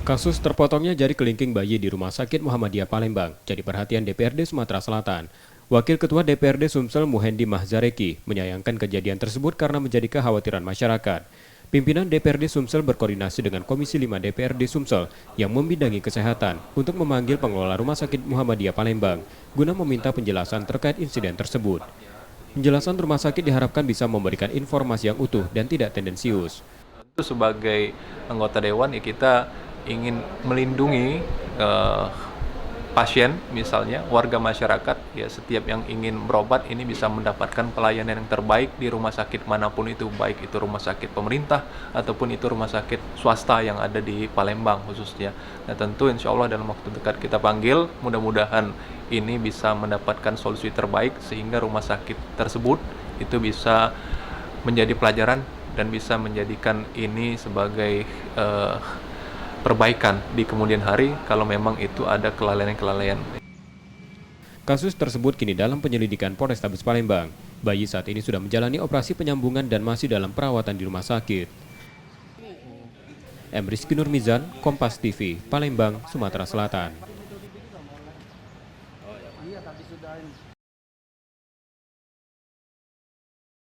Kasus terpotongnya jari kelingking bayi di Rumah Sakit Muhammadiyah Palembang jadi perhatian DPRD Sumatera Selatan. Wakil Ketua DPRD Sumsel Muhendi Mahzareki menyayangkan kejadian tersebut karena menjadi kekhawatiran masyarakat. Pimpinan DPRD Sumsel berkoordinasi dengan Komisi 5 DPRD Sumsel yang membidangi kesehatan untuk memanggil pengelola Rumah Sakit Muhammadiyah Palembang guna meminta penjelasan terkait insiden tersebut. Penjelasan rumah sakit diharapkan bisa memberikan informasi yang utuh dan tidak tendensius. Tentu sebagai anggota dewan ya kita ingin melindungi pasien, misalnya warga masyarakat ya, setiap yang ingin berobat ini bisa mendapatkan pelayanan yang terbaik di rumah sakit manapun itu, baik itu rumah sakit pemerintah ataupun itu rumah sakit swasta yang ada di Palembang khususnya. Nah tentu insya Allah dalam waktu dekat kita panggil, mudah-mudahan ini bisa mendapatkan solusi terbaik sehingga rumah sakit tersebut itu bisa menjadi pelajaran dan bisa menjadikan ini sebagai perbaikan di kemudian hari kalau memang itu ada kelalaian-kelalaian. Kasus tersebut kini dalam penyelidikan Polrestabes Palembang. Bayi saat ini sudah menjalani operasi penyambungan dan masih dalam perawatan di rumah sakit. M. Rizky Nurmizan, Kompas TV, Palembang, Sumatera Selatan.